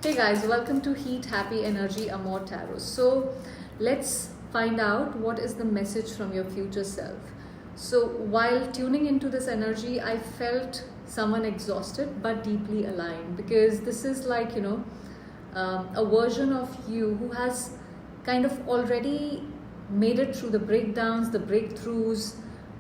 Hey guys, welcome to Heat, Happy Energy, Amor Tarot. So let's find out what is the message from your future self. So while tuning into this energy, I felt someone exhausted but deeply aligned, because this is like, a version of you who has kind of already made it through the breakdowns, the breakthroughs,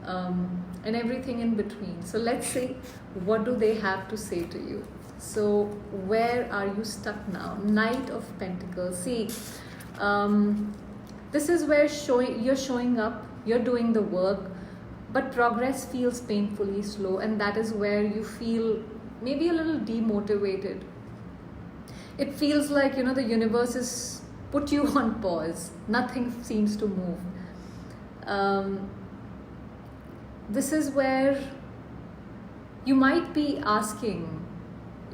and everything in between. So let's see, what do they have to say to you. So where are you stuck now? Knight of Pentacles. See, this is where you're showing up, you're doing the work, but progress feels painfully slow, and that is where you feel maybe a little demotivated. It feels like, the universe is put you on pause. Nothing seems to move. This is where you might be asking,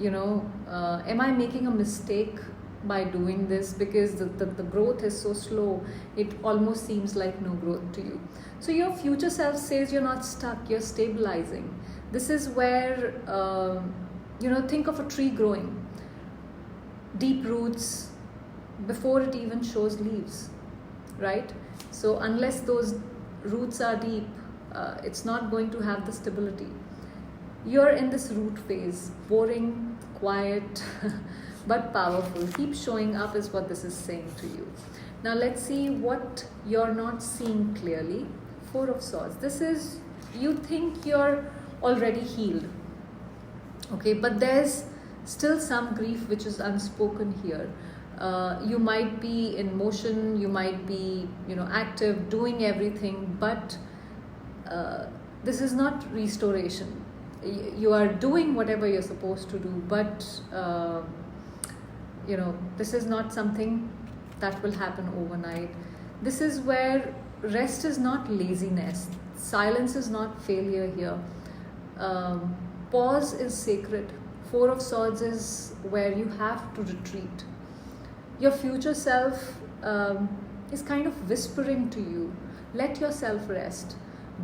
am I making a mistake by doing this? Because the growth is so slow, it almost seems like no growth to you. So your future self says you're not stuck, you're stabilizing. This is where, think of a tree growing. Deep roots before it even shows leaves, right? So unless those roots are deep, it's not going to have the stability. You're in this root phase, boring, quiet, but powerful. Keep showing up is what this is saying to you. Now let's see what you're not seeing clearly. Four of Swords. This is, you think you're already healed, okay, but there's still some grief which is unspoken here. You might be in motion, you might be, active, doing everything, but this is not restoration. You are doing whatever you're supposed to do, but this is not something that will happen overnight. This is where rest is not laziness, silence is not failure here. Pause is sacred. Four of Swords is where you have to retreat. Your future self is kind of whispering to you, let yourself rest.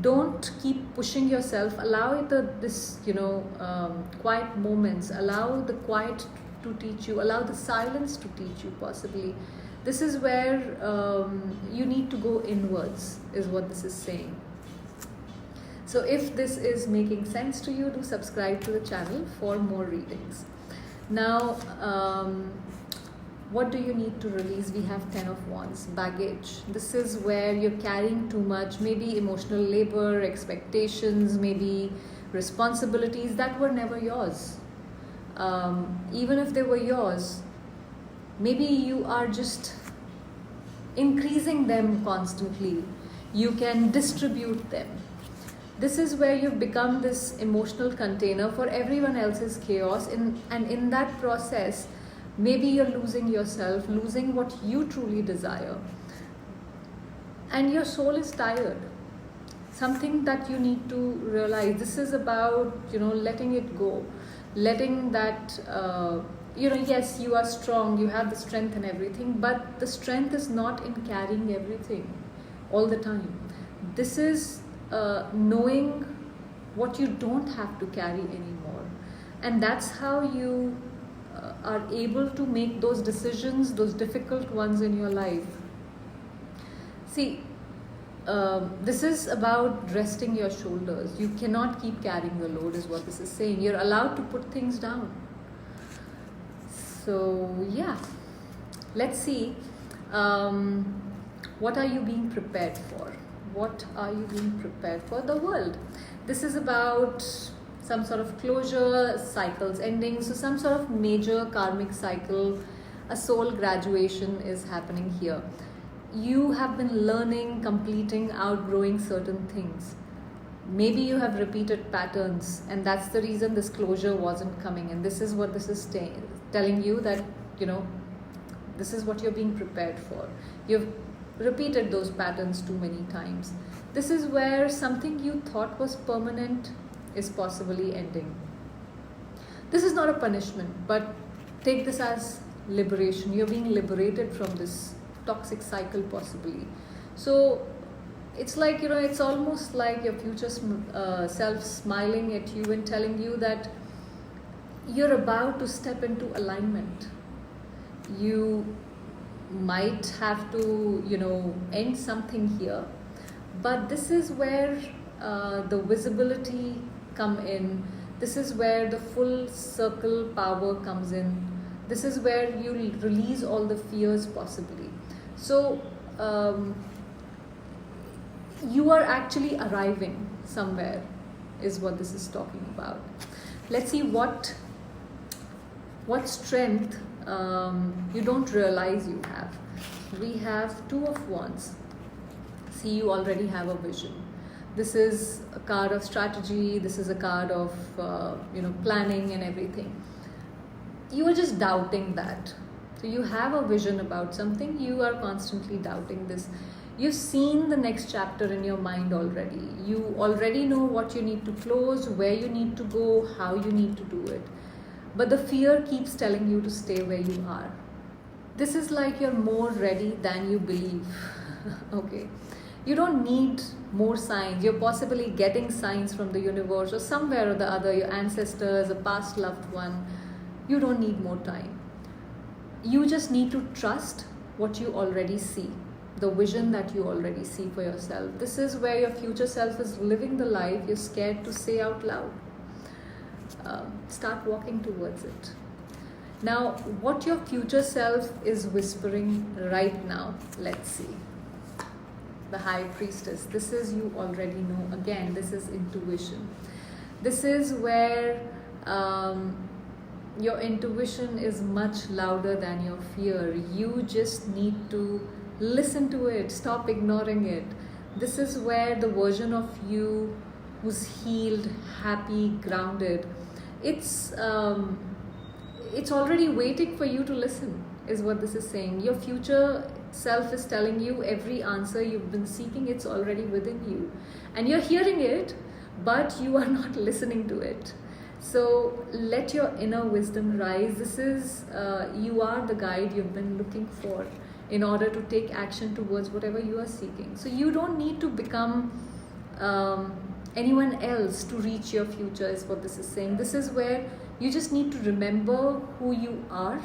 Don't keep pushing yourself. Allow this quiet moments. Allow the quiet to teach you. Allow the silence to teach you, possibly. This is where you need to go inwards, is what this is saying. So if this is making sense to you, do subscribe to the channel for more readings. Now, what do you need to release? We have 10 of Wands, baggage. This is where you're carrying too much, maybe emotional labor, expectations, maybe responsibilities that were never yours. Even if they were yours, maybe you are just increasing them constantly. You can distribute them. This is where you've become this emotional container for everyone else's chaos, and in that process, maybe you're losing yourself, losing what you truly desire. And your soul is tired. Something that you need to realize. This is about, letting it go. Letting that, yes, you are strong, you have the strength and everything, but the strength is not in carrying everything all the time. This is knowing what you don't have to carry anymore. And that's how you are able to make those decisions, those difficult ones in your life. See, this is about resting your shoulders. You cannot keep carrying the load, is what this is saying. You're allowed to put things down. So yeah, let's see, what are you being prepared for? What are you being prepared for? The world. This is about some sort of closure, cycles ending, so some sort of major karmic cycle, a soul graduation is happening here. You have been learning, completing, outgrowing certain things. Maybe you have repeated patterns, and that's the reason this closure wasn't coming. And this is what this is telling you, that, this is what you're being prepared for. You've repeated those patterns too many times. This is where something you thought was permanent is possibly ending. This is not a punishment, but take this as liberation. You're being liberated from this toxic cycle, possibly. So it's like, it's almost like your future self smiling at you and telling you that you're about to step into alignment. You might have to, end something here, but this is where the visibility come in. This is where the full circle power comes in. This is where you release all the fears possibly. So you are actually arriving somewhere, is what this is talking about. Let's see what strength you don't realize you have. We have Two of Wands. See, you already have a vision. This is a card of strategy. This is a card of planning and everything. You are just doubting that. So you have a vision about something. You are constantly doubting this. You've seen the next chapter in your mind already. You already know what you need to close, where you need to go, how you need to do it. But the fear keeps telling you to stay where you are. This is like you're more ready than you believe. Okay. You don't need more signs. You're possibly getting signs from the universe or somewhere or the other, your ancestors, a past loved one. You don't need more time. You just need to trust what you already see, the vision that you already see for yourself. This is where your future self is living the life you're scared to say out loud. Start walking towards it. Now, what your future self is whispering right now, let's see. The High Priestess. This is, you already know. Again, this is intuition. This is where your intuition is much louder than your fear. You just need to listen to it. Stop ignoring it. This is where the version of you who's healed, happy, grounded, it's already waiting for you to listen, is what this is saying. Your future self is telling you every answer you've been seeking, it's already within you. And you're hearing it, but you are not listening to it. So let your inner wisdom rise. This is, you are the guide you've been looking for in order to take action towards whatever you are seeking. So you don't need to become anyone else to reach your future, is what this is saying. This is where you just need to remember who you are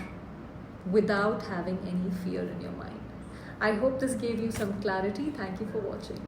without having any fear in your mind. I hope this gave you some clarity. Thank you for watching.